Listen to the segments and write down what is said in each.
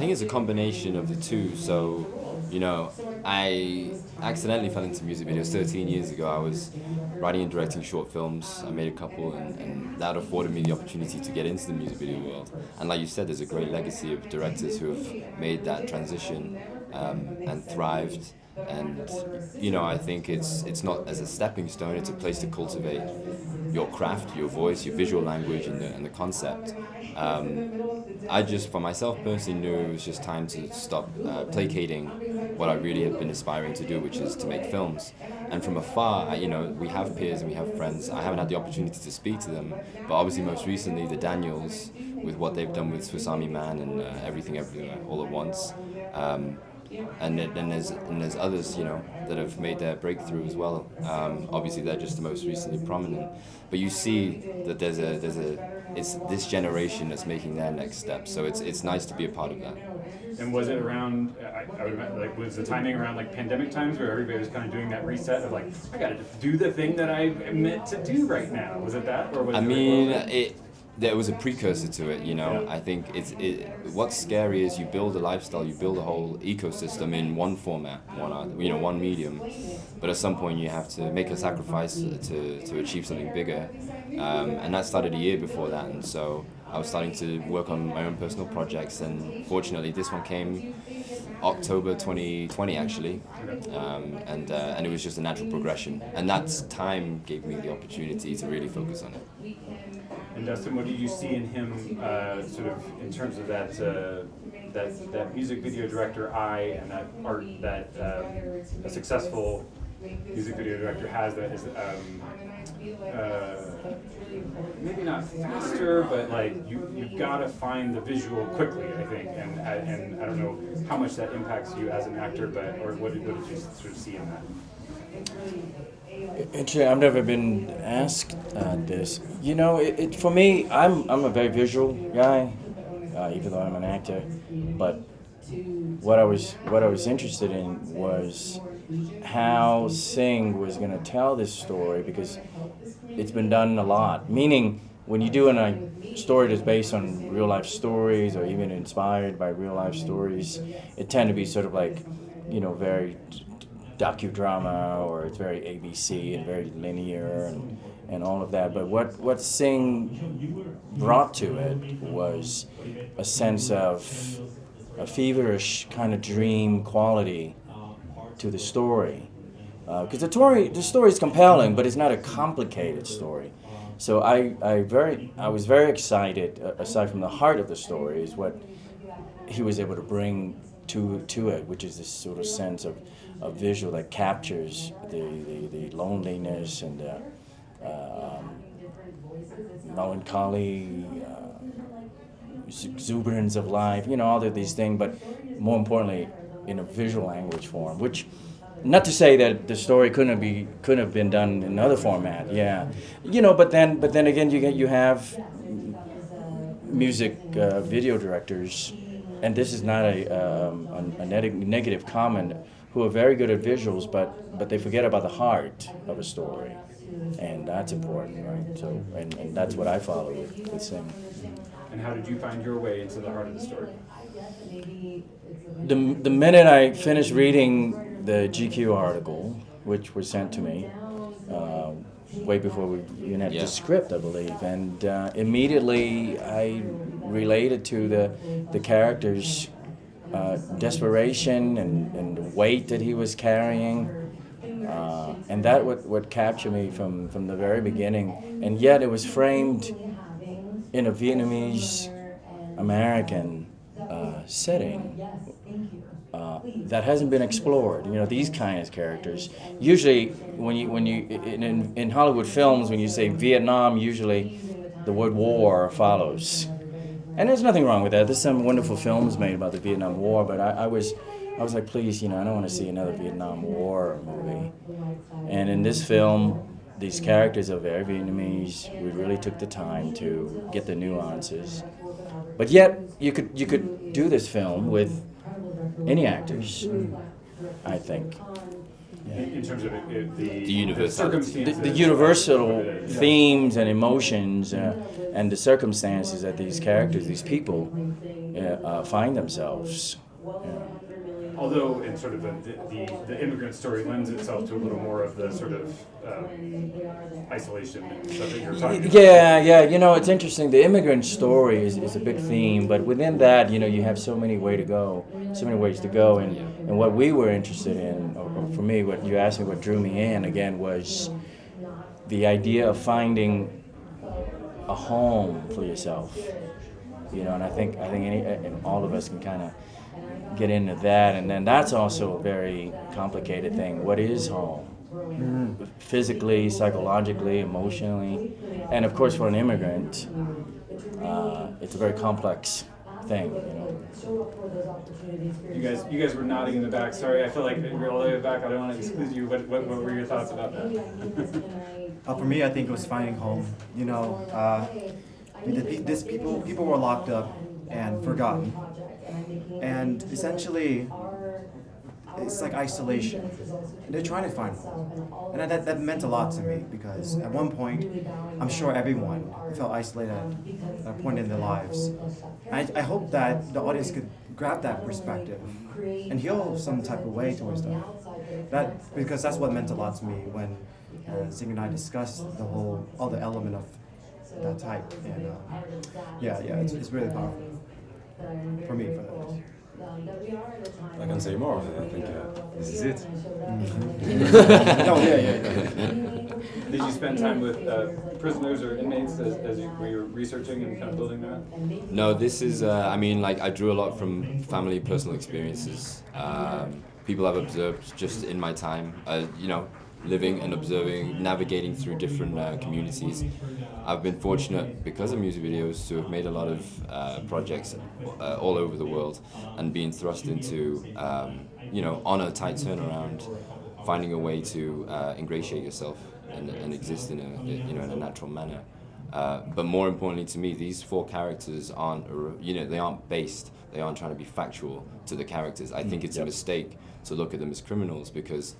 think it's a combination of the two. So, you know, I accidentally fell into music videos 13 years ago. I was writing and directing short films. I made a couple, and that afforded me the opportunity to get into the music video world. And like you said, there's a great legacy of directors who have made that transition and thrived. And you know, I think it's not as a stepping stone. It's a place to cultivate your craft, your voice, your visual language, and the concept. I just, for myself personally, knew it was just time to stop placating what I really had been aspiring to do, which is to make films. And from afar, you know, we have peers and we have friends. I haven't had the opportunity to speak to them, but obviously most recently the Daniels, with what they've done with Swiss Army Man and Everything Everywhere All at Once. And there's others, you know, that have made their breakthrough as well. Obviously, they're just the most recently prominent, but you see that it's this generation that's making their next step. So it's nice to be a part of that. And was it around? I would imagine, like, was the timing around like pandemic times where everybody was kind of doing that reset of like, I got to do the thing that I meant to do right now? Was it that, or was it? There was a precursor to it, you know. Yeah. I think what's scary is you build a lifestyle, you build a whole ecosystem in one format, one medium, but at some point you have to make a sacrifice to achieve something bigger, and that started a year before that, and so I was starting to work on my own personal projects, and fortunately this one came October 2020 actually, and it was just a natural progression, and that time gave me the opportunity to really focus on it. And Dustin, what did you see in him, sort of in terms of that music video director eye and that art that a successful music video director has, that is maybe not faster, but like you've got to find the visual quickly, I think, and I don't know how much that impacts you as an actor, but or what did you sort of see in that? Actually, I've never been asked this. You know, for me, I'm a very visual guy, even though I'm an actor. But what I was interested in was how Singh was going to tell this story, because it's been done a lot. Meaning, when you do a story that's based on real life stories or even inspired by real life stories, it tend to be sort of like, you know, very docudrama, or it's very ABC and very linear and all of that. But what Singh brought to it was a sense of a feverish kind of dream quality to the story. Because the story is compelling, but it's not a complicated story. So I was very excited, aside from the heart of the story, is what he was able to bring to it, which is this sort of sense of visual that captures the loneliness and the melancholy, exuberance of life, you know, all of these things, but more importantly, in a visual language form, which, not to say that the story couldn't have been done in another format, yeah, you know, but then again, you have music video directors, and this is not a negative comment, who are very good at visuals, but they forget about the heart of a story, and that's important, right? So, and that's what I follow with Singh. And how did you find your way into the heart of the story? The minute I finished reading the GQ article, which was sent to me way before we even had the script, I believe, and immediately I related to the character's desperation and the weight that he was carrying, and that what captured me from the very beginning. And yet it was framed in a Vietnamese American setting that hasn't been explored. You know, these kinds of characters. Usually, when you in Hollywood films, when you say Vietnam, usually the word war follows. And there's nothing wrong with that. There's some wonderful films made about the Vietnam War, but I was like, please, you know, I don't want to see another Vietnam War movie. And in this film, these characters are very Vietnamese. We really took the time to get the nuances. But yet, you could do this film with any actors, I think. in terms of the universality. circumstances. The universal Yeah. themes and emotions and the circumstances that these characters, these people, find themselves. Although in sort of the immigrant story lends itself to a little more of the sort of isolation and stuff that you're talking about. Yeah. You know, it's interesting. The immigrant story is a big theme, but within that, you know, you have so many ways to go, and what we were interested in, or for me, what you asked me, what drew me in again was the idea of finding a home for yourself. You know, and I think and all of us can kind of get into that, and then that's also a very complicated thing. What is home? Physically, psychologically, emotionally, and of course for an immigrant, it's a very complex thing. You know. You guys were nodding in the back. Sorry, I feel like you're all the way back. I don't want to exclude you. What were your thoughts about that? For me, I think it was finding home. You know, people were locked up and forgotten, and essentially, it's like isolation. And they're trying to find home, and that meant a lot to me because at one point, I'm sure everyone felt isolated at a point in their lives. I hope that the audience could grab that perspective and heal some type of way towards them. Because that's what meant a lot to me when Sing and I discussed all the element of that type. And it's really powerful for me for that. I can say more. I think this is it. Did you spend time with prisoners or inmates as you were researching and kind of building that? No, this is, I drew a lot from family personal experiences. People I've observed just in my time, living and observing, navigating through different communities. I've been fortunate because of music videos to have made a lot of projects all over the world and being thrust into, on a tight turnaround, finding a way to ingratiate yourself and exist in a natural manner. But more importantly to me, these four characters aren't trying to be factual to the characters. I think it's a mistake to look at them as criminals because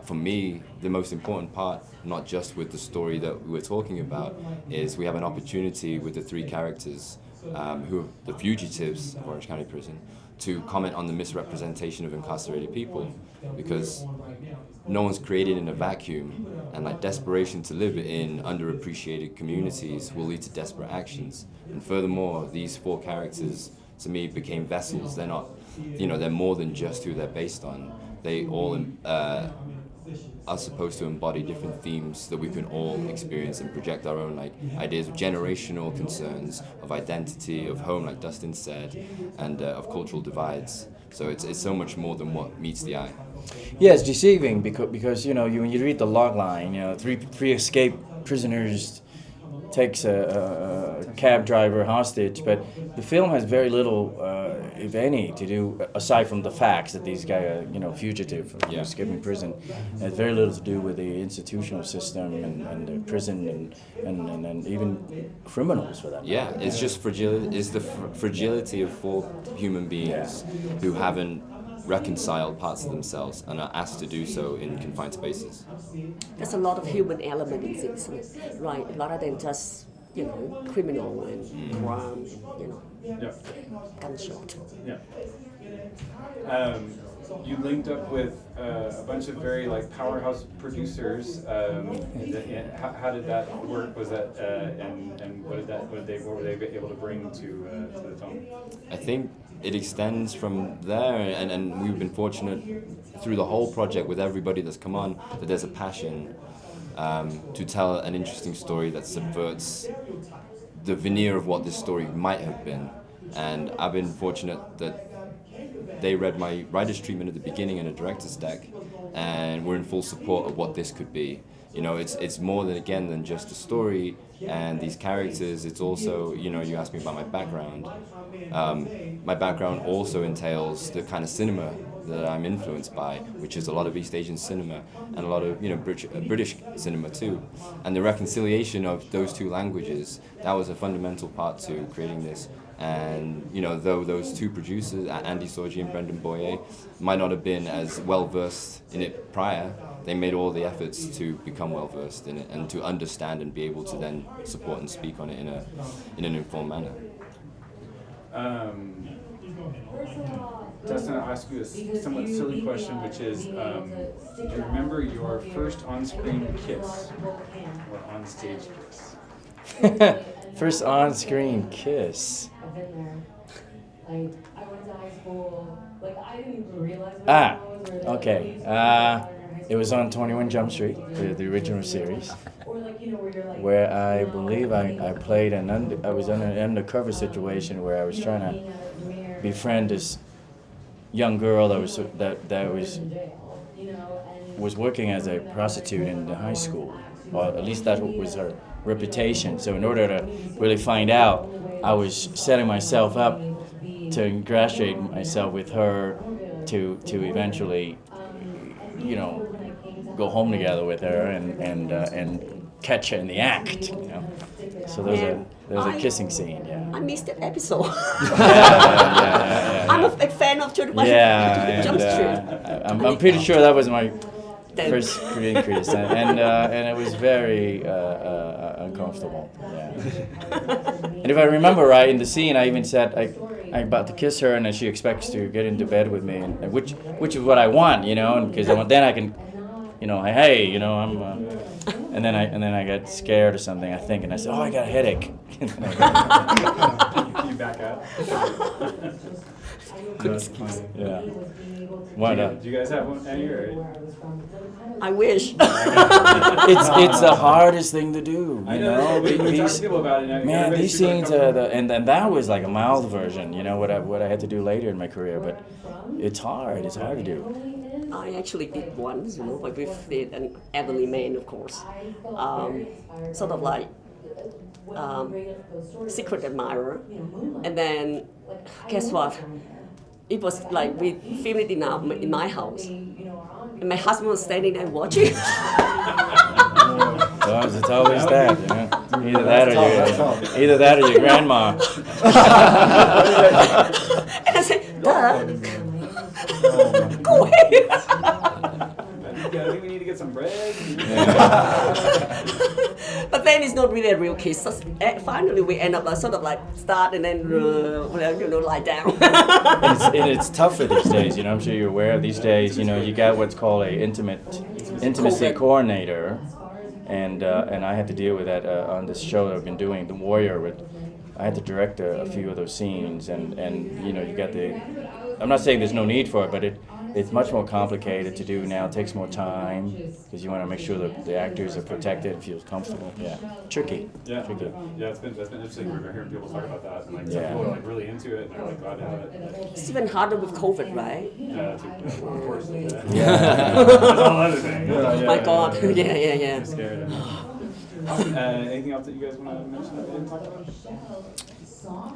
for me, the most important part, not just with the story that we were talking about, is we have an opportunity with the three characters, who are the fugitives of Orange County Prison, to comment on the misrepresentation of incarcerated people, because no one's created in a vacuum, and desperation to live in underappreciated communities will lead to desperate actions. And furthermore, these four characters, to me, became vessels. They're not, they're more than just who they're based on. They all are supposed to embody different themes that we can all experience and project our own ideas of generational concerns, of identity, of home, like Dustin said, and of cultural divides. So it's so much more than what meets the eye. Yeah, it's deceiving because when you read the log line, three escaped prisoners takes a cab driver hostage, but the film has very little, if any, to do aside from the facts that these guys are, fugitive from escaping prison. It has very little to do with the institutional system and the prison and even criminals for that. Yeah, it's just fragility. It's the fragility of four human beings who haven't reconciled parts of themselves and are asked to do so in confined spaces. There's a lot of human element in things, right? Rather than just, criminal and crime, gunshot. Yeah. You linked up with a bunch of very powerhouse producers. How did that work? Was that and what were they able to bring to the film? I think it extends from there, and we've been fortunate through the whole project with everybody that's come on that there's a passion to tell an interesting story that subverts the veneer of what this story might have been. And I've been fortunate that they read my writer's treatment at the beginning and a director's deck, and we're in full support of what this could be. It's more than just a story and these characters. It's also, you asked me about my background. My background also entails the kind of cinema that I'm influenced by, which is a lot of East Asian cinema and a lot of British cinema too. And the reconciliation of those two languages, that was a fundamental part to creating this. And you know, though those two producers, Andy Sorgi and Brendan Boyer, might not have been as well versed in it prior, they made all the efforts to become well versed in it and to understand and be able to then support and speak on it in an informed manner. Dustin, I'll ask you a somewhat silly question, which is, do you remember your first on-screen kiss or on-stage kiss? First on-screen kiss. Okay. It was on 21 Jump Street, the original series, where I believe I played I was in an undercover situation where I was trying to befriend this young girl that was working as a prostitute in the high school, or at least that was her reputation. So in order to really find out, I was setting myself up to ingratiate myself with her to eventually, you know, go home together with her and catch her in the act. You know, so there was a kissing scene. Yeah. I missed that episode. Yeah. I'm a big fan of 21 Jump Street. I'm pretty sure that was my first Korean kiss, and it was very uncomfortable. Yeah. And if I remember right, in the scene, I even said I'm about to kiss her, and then she expects to get into bed with me, and which is what I want, you know, because then I can, you know, hey, you know, I'm, and then I get scared or something, I think, and I say, oh, I got a headache. Can you back out? Yeah. Why not? Do you guys have one, Annie, or? I wish. It's the hardest thing to do. I know. We talk to people about it now. Man, these scenes are and that was like a mild version. You know what I had to do later in my career, but it's hard. It's hard to do. I actually did once, you know, but with an elderly man, of course. Sort of like secret admirer. And then, guess what? It was like we filmed it in my house. And my husband was standing there watching. It's always that, you know. Either that or your grandma. And I said, duh. Go ahead. I think we need to get some bread. But then it's not really a real kiss. So, finally, we end up sort of like start and then lie down. And it's tougher these days. You know, I'm sure you're aware of these days. You know, you got what's called a intimacy coordinator, and I had to deal with that on this show that I've been doing, The Warrior. I had to direct a few of those scenes, and you know, you got the. I'm not saying there's no need for it, but it's much more complicated to do now. It takes more time because you want to make sure that the actors are protected and feels comfortable. Yeah, tricky. Yeah, tricky. Yeah. That's been interesting. We're hearing people talk about that, and like some Yeah. people are like really into it, and they're like glad to have it. It's even harder with COVID, right? Yeah, of course. Yeah. That's a whole other thing. Oh my God. Yeah. I'm scared. Anything else that you guys want to mention that we didn't talk about?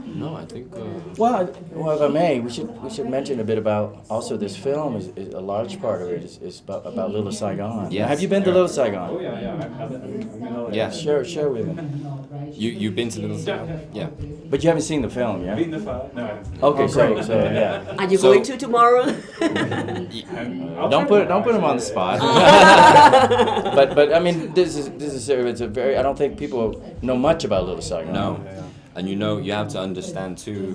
No, I think. Well, if I may, we should mention a bit about also this film is a large part of it is about Little Saigon. Yes. Have you been to Little Saigon? Oh yeah. I'm gonna Yeah. Share with me. You've been to Little Saigon? Yeah. But you haven't seen the film, yeah? Beating the Phi. No, I haven't seen it. Okay, so yeah. Are you going to tomorrow? Don't put him on the spot. but I mean, this is it's a very. I don't think people know much about Little Saigon. No. And you know, you have to understand too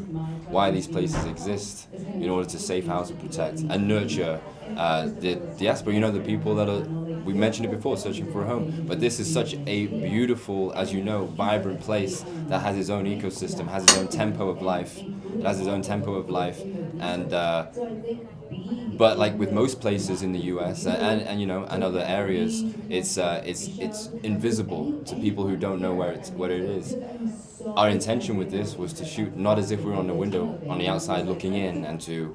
why these places exist in order to safe house and protect and nurture the diaspora. You know, the people that are, we mentioned it before, searching for a home. But this is such a beautiful, as you know, vibrant place that has its own ecosystem, has its own tempo of life. It has its own tempo of life. And but like with most places in the U.S. and you know, and other areas, it's invisible to people who don't know what it is. Our intention with this was to shoot not as if we were on the window on the outside looking in and to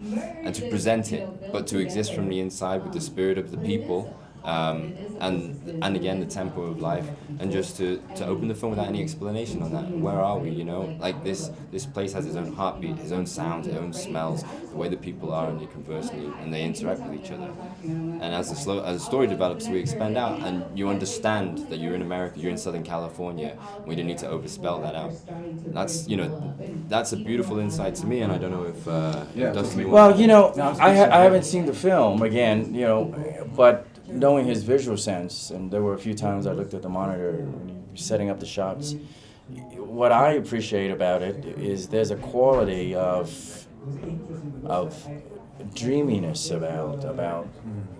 present it, but to exist from the inside with the spirit of the people and again the tempo of life, and just to open the film without any explanation on that. Where are we? You know, like this place has its own heartbeat, its own sounds, its own smells, the way that people are and they converse and they interact with each other. And as the story develops, we expand out, and you understand that you're in America, you're in Southern California. We don't need to overspell that out. That's a beautiful insight to me, and I don't know if Dustin. Well, you know, I haven't seen the film again, you know, but knowing his visual sense, and there were a few times I looked at the monitor when he was setting up the shots. What I appreciate about it is there's a quality of dreaminess about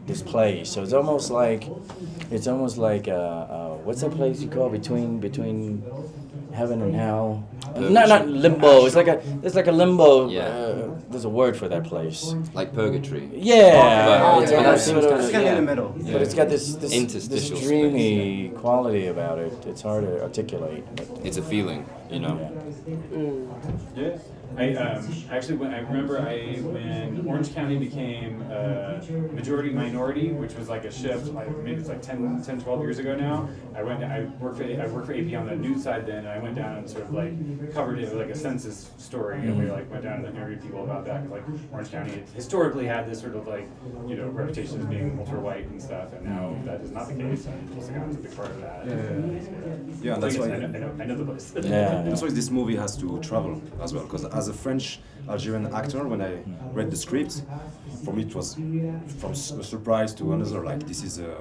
this place. So it's almost like what's that place you call between heaven and hell? Not limbo. It's like a limbo. Yeah. There's a word for that place. Like purgatory. Yeah. But that seems It's kind of in the middle. Yeah. But it's got this Interstitial dreamy quality about it. It's hard to articulate. But, It's a feeling, you know. Yeah. I actually when Orange County became majority minority, which was like a shift, like maybe it's like 10, 12 years ago now. I worked for AP on the news side then, and I went down and sort of like covered it with like a census story, and we like went down and interviewed people about that. Because like Orange County historically had this sort of like, you know, reputation as being ultra white and stuff, and now that is not the case, and Little Saigon is a big part of that. Yeah, that's why. I know the place. yeah. That's why this movie has to travel as well, because as a French Algerian actor, when I read the script, for me it was from a surprise to another. Like, this is a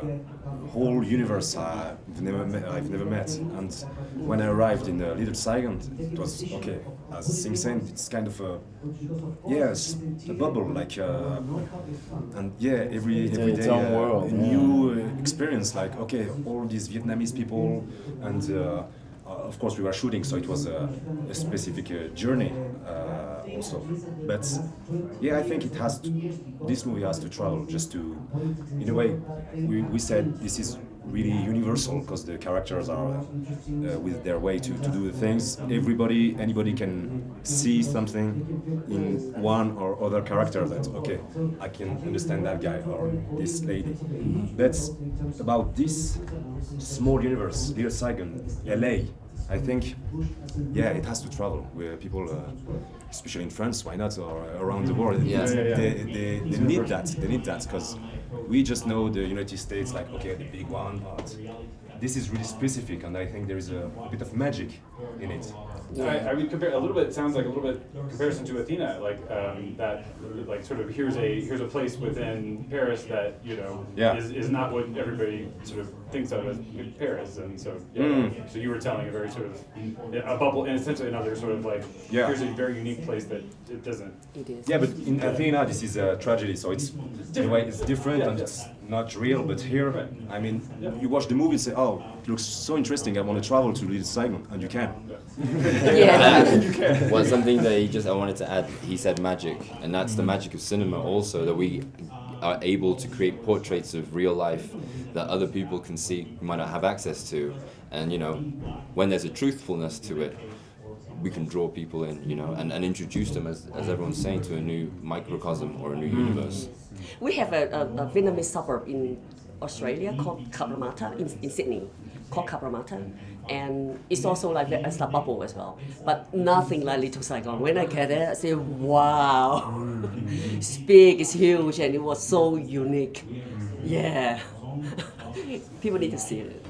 whole universe I've never met. And when I arrived in Little Saigon, it was okay. As Sing said, it's kind of it's a bubble, like, and yeah, every day its own world, a new experience. Like, okay, all these Vietnamese people, and of course we were shooting, so it was a specific journey also. But yeah, I think this movie has to travel just to, in a way, we said this is really universal because the characters are with their way to do the things. Anybody can see something in one or other character that, okay, I can understand that guy or this lady. That's about this small universe, Little Saigon, LA. I think, yeah, it has to travel where people, especially in France, why not, or around the world. Yeah. They need that. They need that because we just know the United States, like, okay, the big one, but this is really specific, and I think there is a bit of magic in it. I would compare a little bit. It sounds like a little bit comparison to Athena, like that, like sort of here's a place within Paris that, you know, is not what everybody sort of thinks of as Paris, and so so you were telling a very sort of a bubble, and essentially another sort of like here's a very unique place that it doesn't. It is. Yeah, but in Athena, this is a tragedy, so it's in a way it's different and it's not real. But here, I mean, you watch the movie and say, oh, it looks so interesting. I want to travel to Little Saigon, and you can. Yeah. Well, something that I wanted to add, he said magic, and that's the magic of cinema also, that we are able to create portraits of real life that other people can see, might not have access to. And, you know, when there's a truthfulness to it, we can draw people in, you know, and introduce them, as everyone's saying, to a new microcosm or a new universe. We have a Vietnamese suburb in Australia called Cabramatta in Sydney, called Cabramatta, and it's also like a bubble as well, but nothing like Little Saigon. When I get there, I say, wow, it's big, it's huge, and it was so unique. Yeah, people need to see it.